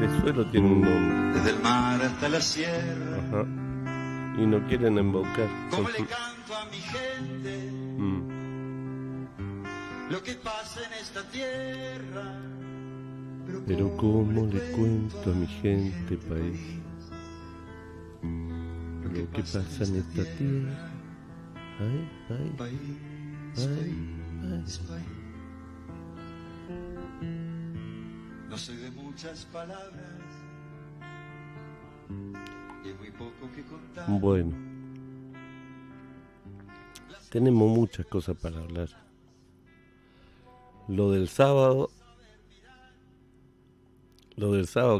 Este suelo tiene un nombre. Desde el mar hasta la sierra. Ajá. Y no quieren embaucar. Como le canto a mi gente lo que pasa en esta tierra. Pero cómo le cuento a mi gente, país, lo que pasa en esta tierra. Ay, ay, País, ay, país, ay. país. No soy de muchas palabras y hay muy poco que contar. Bueno, tenemos muchas cosas para hablar. Lo del sábado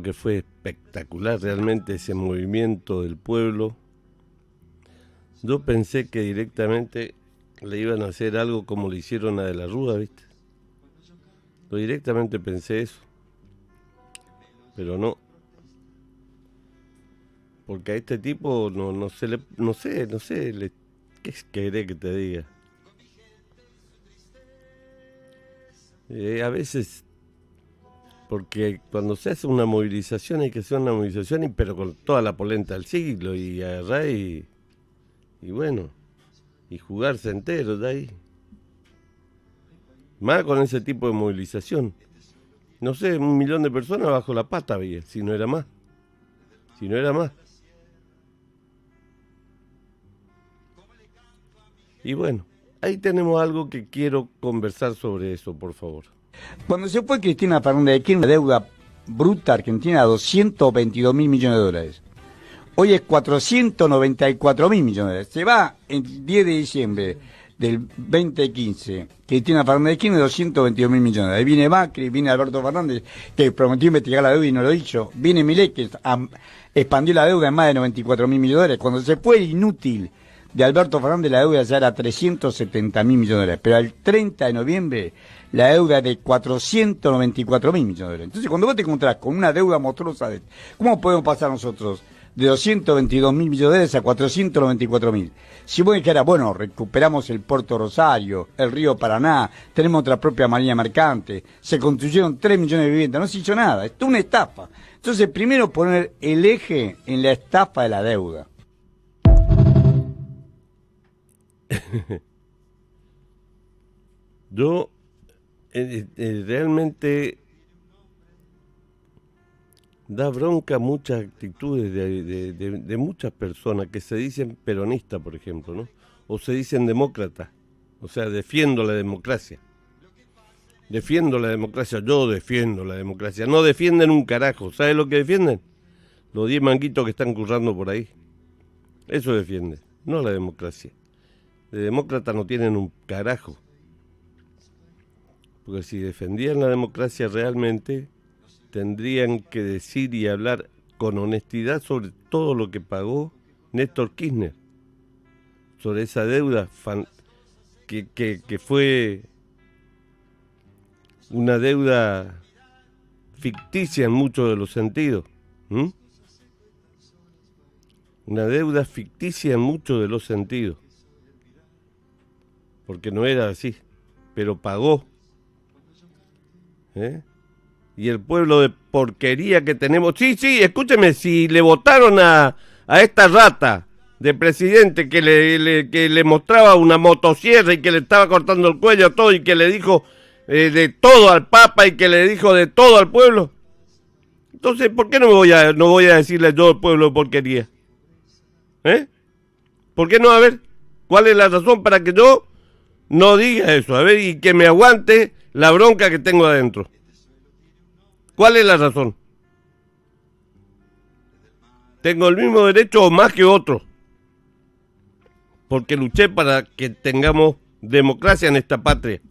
que fue espectacular, realmente ese movimiento del pueblo. Yo pensé que directamente le iban a hacer algo como le hicieron a De la Rúa, ¿viste? Yo directamente pensé eso, pero no. Porque a este tipo no sé, ¿qué querés que te diga? A veces, porque cuando se hace una movilización hay que hacer una movilización, pero con toda la polenta del siglo, y agarrar y bueno, y jugarse entero de ahí. Más con ese tipo de movilización. No sé, 1 millón de personas bajo la pata había, si no era más. Y bueno, ahí tenemos algo que quiero conversar sobre eso, por favor. Cuando se fue Cristina Fernández de Kirchner, una deuda bruta argentina de 222.000 millones de dólares. Hoy es 494.000 millones de dólares. Se va el 10 de diciembre del 2015. Cristina Fernández de Kirchner, 222.000 millones de dólares. Ahí viene Macri, viene Alberto Fernández, que prometió investigar la deuda y no lo hizo. Viene Milei, que expandió la deuda en más de 94.000 millones de dólares. Cuando se fue inútil de Alberto Fernández, la deuda ya era 370.000 millones de dólares. Pero al 30 de noviembre, la deuda es de 494.000 millones de dólares. Entonces, cuando vos te encontrás con una deuda monstruosa, ¿cómo podemos pasar nosotros de 222.000 millones de dólares a 494.000? Si vos dijeras, bueno, recuperamos el Puerto Rosario, el río Paraná, tenemos otra propia marina mercante, se construyeron 3 millones de viviendas, no se hizo nada, esto es una estafa. Entonces, primero poner el eje en la estafa de la deuda. Yo realmente da bronca muchas actitudes de muchas personas que se dicen peronistas, por ejemplo, ¿no? O se dicen demócratas, o sea, defiendo la democracia. Yo defiendo la democracia. No defienden un carajo. ¿Sabes lo que defienden? Los 10 manguitos que están currando por ahí. Eso defienden, no la democracia. De demócratas no tienen un carajo. Porque si defendían la democracia realmente, tendrían que decir y hablar con honestidad sobre todo lo que pagó Néstor Kirchner, sobre esa deuda que fue una deuda ficticia en muchos de los sentidos. Una deuda ficticia en muchos de los sentidos. Porque no era así, pero pagó. Y el pueblo de porquería que tenemos... Sí, escúcheme, si le votaron a esta rata de presidente que le mostraba una motosierra y que le estaba cortando el cuello a todo y que le dijo de todo al Papa y que le dijo de todo al pueblo, entonces, ¿por qué no voy a decirle yo al pueblo de porquería? ¿Por qué no? A ver, ¿cuál es la razón para que yo no diga eso? A ver, y que me aguante la bronca que tengo adentro. ¿Cuál es la razón? Tengo el mismo derecho o más que otros, porque luché para que tengamos democracia en esta patria.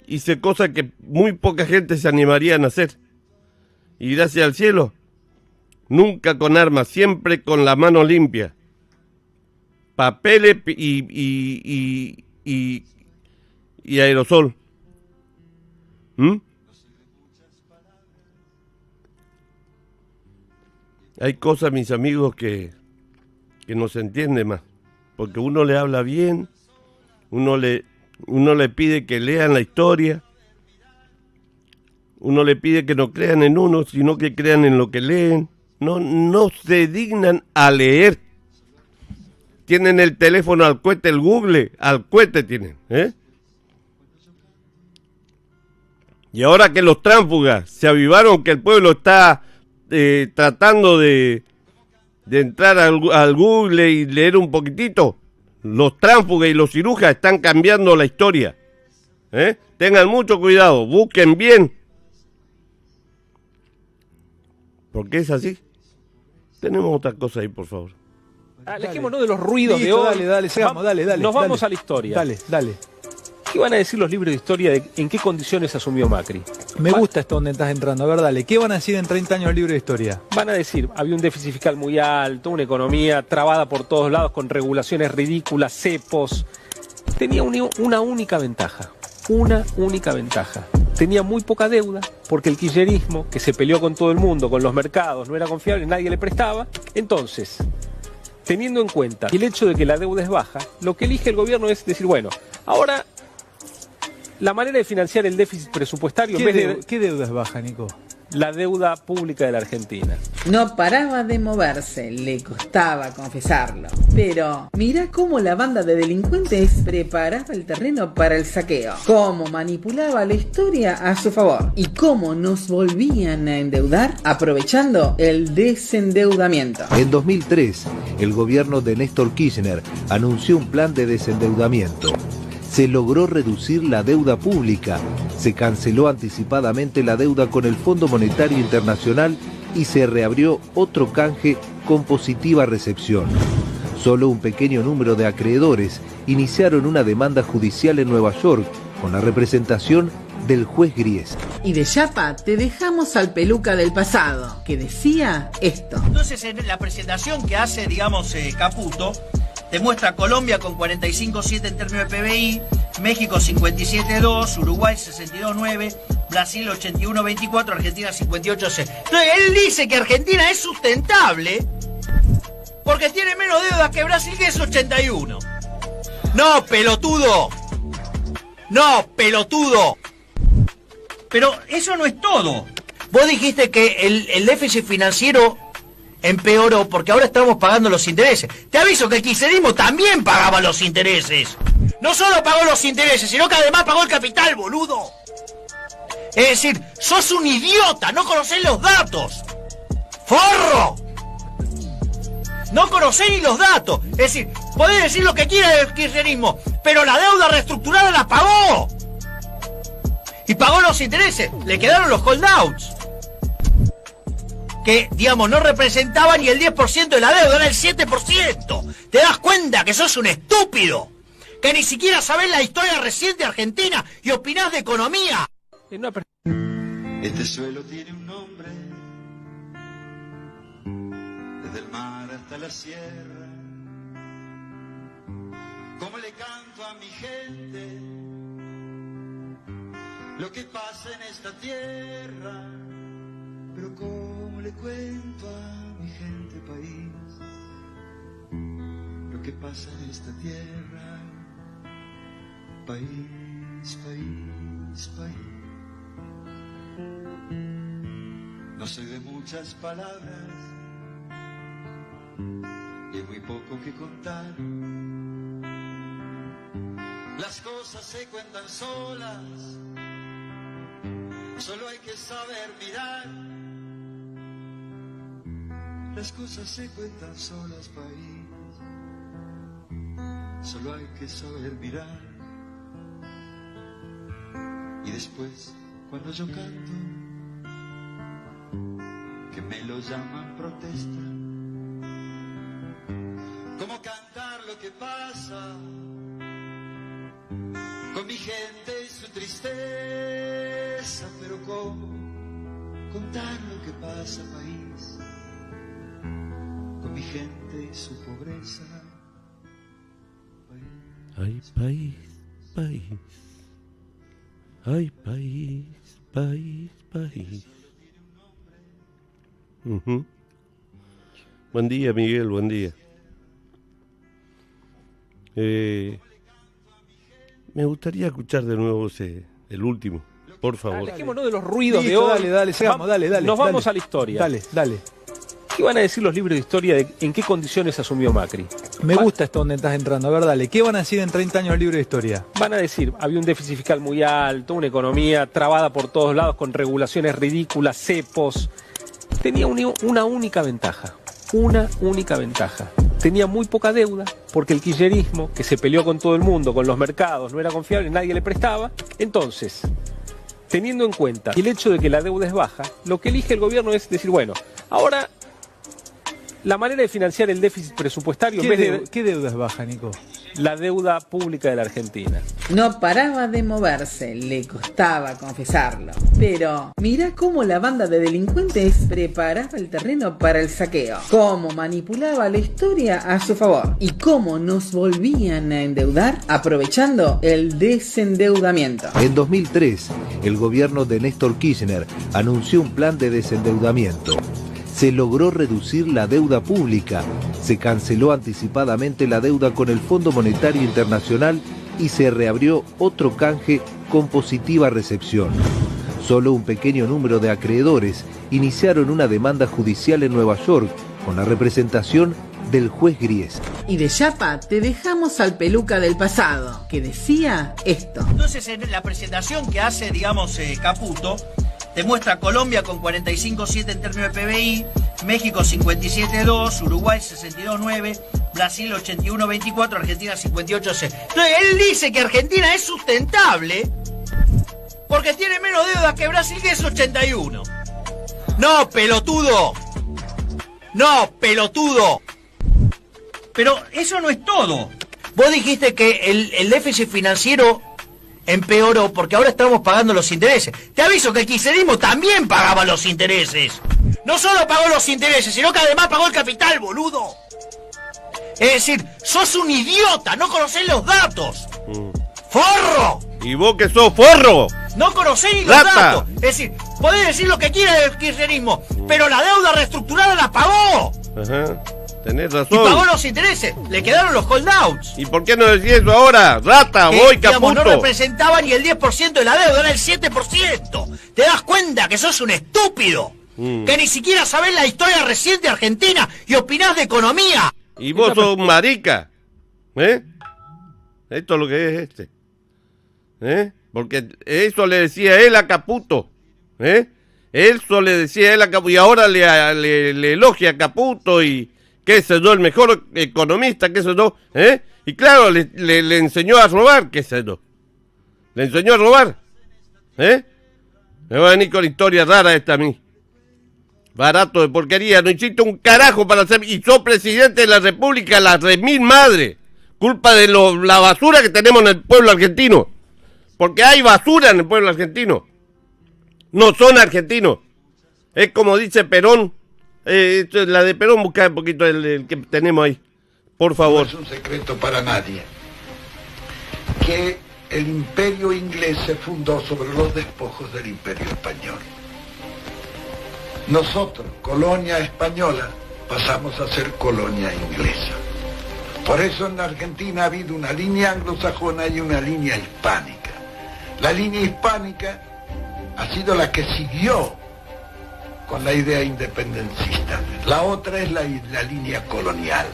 Hice cosas que muy poca gente se animarían a hacer. Y gracias al cielo, nunca con armas, siempre con la mano limpia. Papeles y aerosol. Hay cosas, mis amigos, que no se entiende más. Porque uno le habla bien, uno le pide que lean la historia Uno le pide que no crean en uno, sino que crean en lo que leen. No se dignan a leer. Tienen el teléfono al cohete, el Google, al cohete tienen, ¿eh? Y ahora que los tránsfugas se avivaron, que el pueblo está tratando de entrar al Google y leer un poquitito, los tránsfugas y los cirujas están cambiando la historia. Tengan mucho cuidado, busquen bien. Porque es así. Tenemos otra cosa ahí, por favor. Alejémonos de los ruidos de hoy. Nos vamos a la historia. Dale. ¿Qué van a decir los libros de historia de en qué condiciones asumió Macri? Me gusta esto donde estás entrando. A ver, dale. ¿Qué van a decir en 30 años los libros de historia? Van a decir, había un déficit fiscal muy alto, una economía trabada por todos lados con regulaciones ridículas, cepos. Tenía una única ventaja. Tenía muy poca deuda, porque el kirchnerismo, que se peleó con todo el mundo, con los mercados, no era confiable, nadie le prestaba. Entonces, teniendo en cuenta el hecho de que la deuda es baja, lo que elige el gobierno es decir, bueno, ahora la manera de financiar el déficit presupuestario... ¿Qué deuda es baja, Nico? La deuda pública de la Argentina. No paraba de moverse, le costaba confesarlo. Pero mira cómo la banda de delincuentes preparaba el terreno para el saqueo, cómo manipulaba la historia a su favor y cómo nos volvían a endeudar aprovechando el desendeudamiento. En 2003, el gobierno de Néstor Kirchner anunció un plan de desendeudamiento. Se logró reducir la deuda pública, se canceló anticipadamente la deuda con el Fondo Monetario Internacional y se reabrió otro canje con positiva recepción. Solo un pequeño número de acreedores iniciaron una demanda judicial en Nueva York con la representación del juez Gries. Y de chapa te dejamos al peluca del pasado, que decía esto. Entonces, en la presentación que hace, Caputo, te muestra Colombia con 45,7 en términos de PBI, México 57,2, Uruguay 62,9, Brasil 81,24, Argentina 58,6. Entonces él dice que Argentina es sustentable porque tiene menos deuda que Brasil, que es 81. ¡No, pelotudo! Pero eso no es todo. Vos dijiste que el déficit financiero empeoró porque ahora estamos pagando los intereses. Te aviso que el kirchnerismo también pagaba los intereses. No solo pagó los intereses, sino que además pagó el capital, boludo. Es decir, sos un idiota, no conocés los datos. ¡Forro! No conocés ni los datos. Es decir, podés decir lo que quieras del kirchnerismo, pero la deuda reestructurada la pagó. Y pagó los intereses, le quedaron los holdouts, que, no representaban ni el 10% de la deuda, era el 7%. ¿Te das cuenta que sos un estúpido? Que ni siquiera sabés la historia reciente de Argentina y opinás de economía. Este suelo tiene un nombre, desde el mar hasta la sierra. Como le canto a mi gente lo que pasa en esta tierra, pero como le cuento a mi gente país lo que pasa en esta tierra, país. No soy de muchas palabras y hay muy poco que contar. Las cosas se cuentan solas, solo hay que saber mirar. Las cosas se cuentan solas, país, solo hay que saber mirar. Y después, cuando yo canto, que me lo llaman protesta, como cantar lo que pasa con mi gente y su tristeza, pero cómo contar lo que pasa, país, con mi gente y su pobreza. Ay, país. Ay, país. Buen día, Miguel, buen día. Me gustaría escuchar de nuevo el último. Por favor. Dejémonos de los ruidos Listo, de hoy. dale, sigamos, dale. Nos vamos a la historia. Dale. ¿Qué van a decir los libros de historia de en qué condiciones asumió Macri? Me gusta esto donde estás entrando. A ver, dale. ¿Qué van a decir en 30 años el libro de historia? Van a decir, había un déficit fiscal muy alto, una economía trabada por todos lados con regulaciones ridículas, cepos. Tenía una única ventaja. Tenía muy poca deuda, porque el kirchnerismo, que se peleó con todo el mundo, con los mercados, no era confiable, nadie le prestaba. Entonces, teniendo en cuenta el hecho de que la deuda es baja, lo que elige el gobierno es decir, bueno, ahora la manera de financiar el déficit presupuestario... ¿Qué deuda es baja, Nico? La deuda pública de la Argentina. No paraba de moverse, le costaba confesarlo. Pero mira cómo la banda de delincuentes preparaba el terreno para el saqueo, cómo manipulaba la historia a su favor y cómo nos volvían a endeudar aprovechando el desendeudamiento. En 2003, el gobierno de Néstor Kirchner anunció un plan de desendeudamiento. Se logró reducir la deuda pública, se canceló anticipadamente la deuda con el Fondo Monetario Internacional y se reabrió otro canje con positiva recepción. Solo un pequeño número de acreedores iniciaron una demanda judicial en Nueva York con la representación del juez Gries. Y de chapa te dejamos al peluca del pasado, que decía esto. Entonces, en la presentación que hace, digamos, Caputo, te muestra Colombia con 45,7 en términos de PBI, México 57,2, Uruguay 62,9, Brasil 81,24, Argentina 58,6. Entonces, él dice que Argentina es sustentable porque tiene menos deuda que Brasil, que es 81. ¡No, pelotudo! ¡No, pelotudo! Pero eso no es todo. Vos dijiste que el déficit financiero empeoró porque ahora estamos pagando los intereses. Te aviso que el kirchnerismo también pagaba los intereses. No solo pagó los intereses, sino que además pagó el capital, boludo. Es decir, sos un idiota, no conocés los datos. ¡Forro! ¿Y vos que sos forro? No conocés ni los datos. Es decir, podés decir lo que quieras del kirchnerismo, pero la deuda reestructurada la pagó. Ajá. Tenés Y razón. pagó los intereses, le quedaron los holdouts. ¿Y por qué no decís eso ahora? Rata, voy, digamos, Caputo. no representaba ni el 10% de la deuda, era el 7%. ¿Te das cuenta que sos un estúpido? Que ni siquiera sabés la historia reciente de Argentina y opinás de economía. Y vos sos un marica. ¿Eh? Esto es lo que es este. ¿Eh? Porque eso le decía él a Caputo. ¿Eh? Eso le decía él a Caputo. Y ahora le elogia a Caputo y... qué sé yo, el mejor economista, qué sé yo, ¿eh? Y claro, le enseñó a robar, qué sé yo. Le enseñó a robar, ¿eh? Me va a venir con historia rara esta a mí. Barato de porquería, no hiciste un carajo para ser... Y sos presidente de la República, la remil madre. Culpa de la basura que tenemos en el pueblo argentino. Porque hay basura en el pueblo argentino. No son argentinos. Es como dice Perón. La de Perón, busca un poquito el que tenemos ahí, por favor. No es un secreto para nadie que el imperio inglés se fundó sobre los despojos del imperio español. Nosotros, colonia española, pasamos a ser colonia inglesa. Por eso en la Argentina ha habido una línea anglosajona y una línea hispánica. La línea hispánica ha sido la que siguió con la idea independencista. La otra es la línea colonial.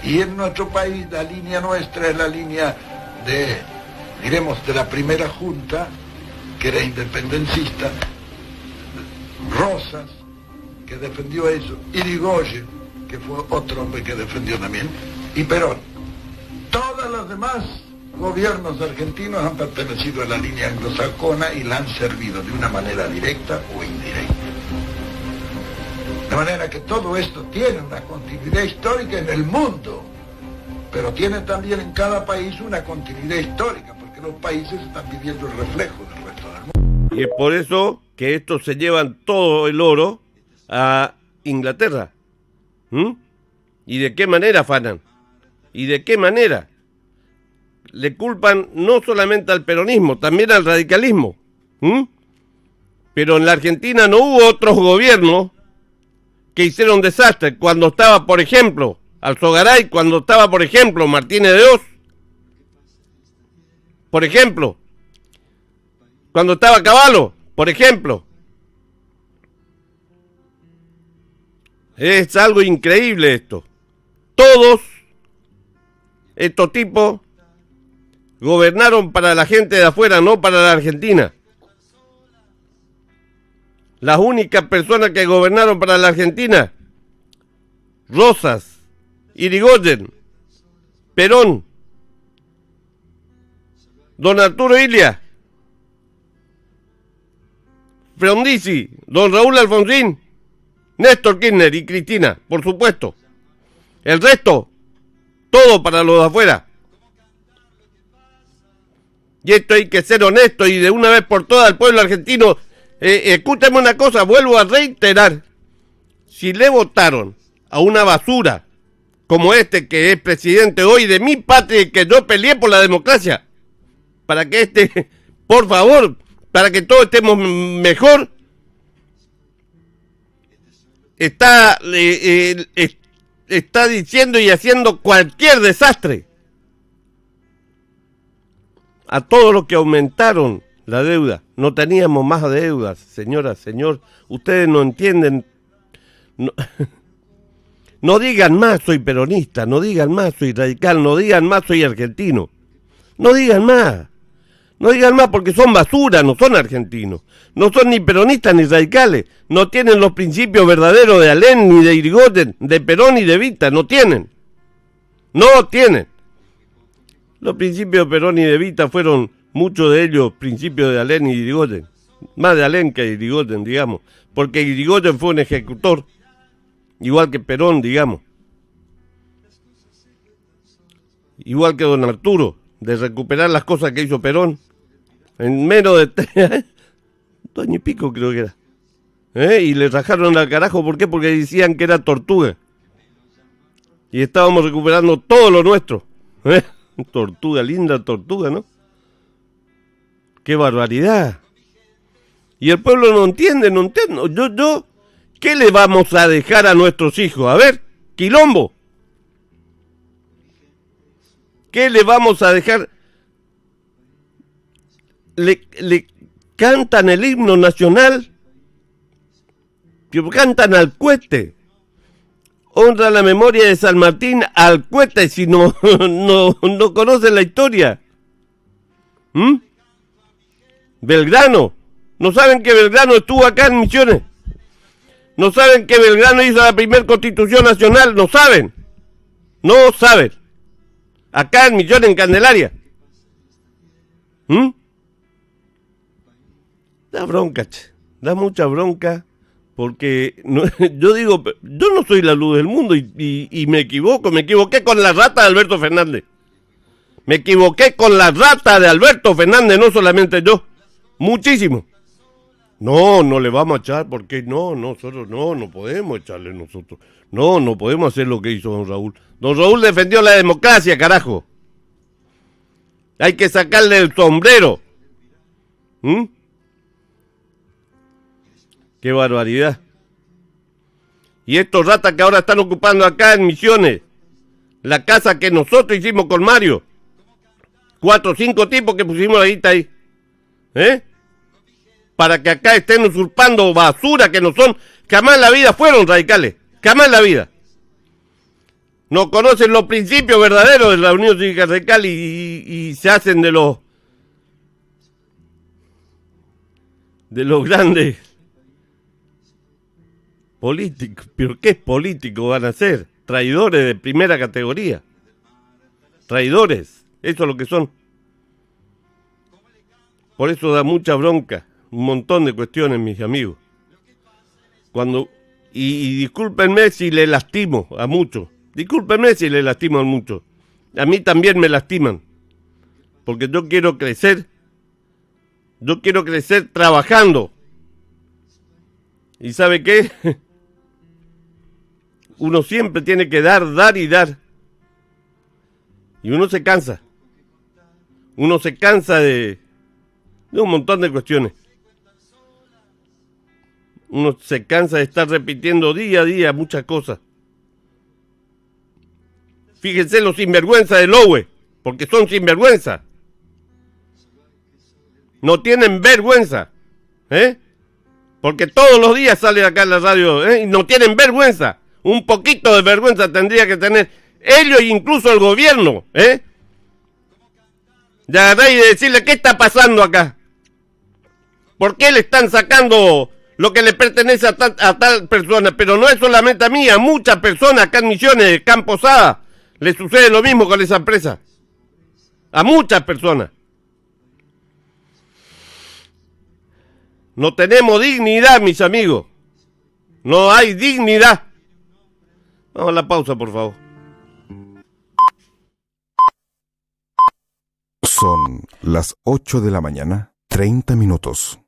Y en nuestro país la línea nuestra es la línea de, diremos, de la primera junta, que era independencista, Rosas, que defendió eso, Irigoyen, que fue otro hombre que defendió también, y Perón. Todos los demás gobiernos argentinos han pertenecido a la línea anglosajona y la han servido de una manera directa o indirecta. De manera que todo esto tiene una continuidad histórica en el mundo, pero tiene también en cada país una continuidad histórica, porque los países están viviendo el reflejo del resto del mundo. Y es por eso que estos se llevan todo el oro a Inglaterra. ¿Y de qué manera afanan? ¿Y de qué manera? Le culpan no solamente al peronismo, también al radicalismo. Pero en la Argentina no hubo otros gobiernos que hicieron desastre. Cuando estaba, por ejemplo, Alzogaray, cuando estaba, por ejemplo, Martínez de Oz, por ejemplo. Cuando estaba Cavallo, por ejemplo. Es algo increíble esto. Todos estos tipos gobernaron para la gente de afuera, no para la Argentina. Las únicas personas que gobernaron para la Argentina: Rosas, Irigoyen, Perón, don Arturo Illia, Frondizi, don Raúl Alfonsín, Néstor Kirchner y Cristina, por supuesto. El resto, todo para los de afuera. Y esto hay que ser honesto y de una vez por todas al pueblo argentino. Escúchame una cosa, vuelvo a reiterar. Si le votaron a una basura como este que es presidente hoy de mi patria y que yo peleé por la democracia, para que por favor, para que todos estemos mejor, está diciendo y haciendo cualquier desastre. A todos los que aumentaron la deuda, no teníamos más deudas, señora, señor, ustedes no entienden. No digan más soy peronista, no digan más soy radical, no digan más soy argentino. No digan más. No digan más porque son basura, no son argentinos. No son ni peronistas ni radicales. No tienen los principios verdaderos de Alén, ni de Irigoyen, de Perón y de Evita. No tienen. No tienen. Los principios de Perón y de Evita fueron, muchos de ellos, principios de Alén y Irigoyen. Más de Alén que de Irigoyen, digamos. Porque Irigoyen fue un ejecutor. Igual que Perón, digamos. Igual que don Arturo, de recuperar las cosas que hizo Perón. En menos de 2 años y pico creo que era. Y le rajaron al carajo, ¿por qué? Porque decían que era tortuga. Y estábamos recuperando todo lo nuestro. Tortuga, linda tortuga, ¿no? ¡Qué barbaridad! Y el pueblo no entiende, no entiende. Yo, ¿qué le vamos a dejar a nuestros hijos? A ver, quilombo. ¿Qué le vamos a dejar? Le cantan el himno nacional, cantan al cohete, honra la memoria de San Martín al cohete, si no conocen la historia. Belgrano, ¿no saben que Belgrano estuvo acá en Misiones? ¿No saben que Belgrano hizo la primera Constitución Nacional? ¿No saben? No saben. Acá en Misiones, en Candelaria. Da bronca, da mucha bronca, porque yo digo, yo no soy la luz del mundo y me equivoqué con la rata de Alberto Fernández. Me equivoqué con la rata de Alberto Fernández, no solamente yo, muchísimo. No le vamos a echar, porque nosotros no podemos echarle nosotros. No podemos hacer lo que hizo don Raúl. Don Raúl defendió la democracia, carajo. Hay que sacarle el sombrero. ¡Qué barbaridad! Y estos ratas que ahora están ocupando acá en Misiones, la casa que nosotros hicimos con Mario. 4 o 5 tipos que pusimos la guita ahí. Para que acá estén usurpando basura que no son, jamás en la vida fueron radicales. Jamás en la vida. No conocen los principios verdaderos de la Unión Cívica Radical y se hacen de los grandes políticos. ¿Pero qué políticos van a ser? Traidores de primera categoría. Traidores. Eso es lo que son. Por eso da mucha bronca. Un montón de cuestiones, mis amigos. Y discúlpenme si le lastimo a muchos. Discúlpenme si le lastimo a muchos. A mí también me lastiman. Porque yo quiero crecer. Yo quiero crecer trabajando. ¿Y sabe qué? Uno siempre tiene que dar y dar. Y uno se cansa. Uno se cansa de un montón de cuestiones. Uno se cansa de estar repitiendo día a día muchas cosas. Fíjense los sinvergüenza de Lowe, porque son sinvergüenza. No tienen vergüenza, porque todos los días sale acá en la radio, y no tienen vergüenza. Un poquito de vergüenza tendría que tener ellos e incluso el gobierno, de agarrar y de decirle qué está pasando acá. ¿Por qué le están sacando lo que le pertenece a tal persona? Pero no es solamente a mí, a muchas personas acá en Misiones, Camposada, le sucede lo mismo con esa empresa. A muchas personas. No tenemos dignidad, mis amigos. No hay dignidad. Vamos a la pausa, por favor. Son las 8 de la mañana, 30 minutos.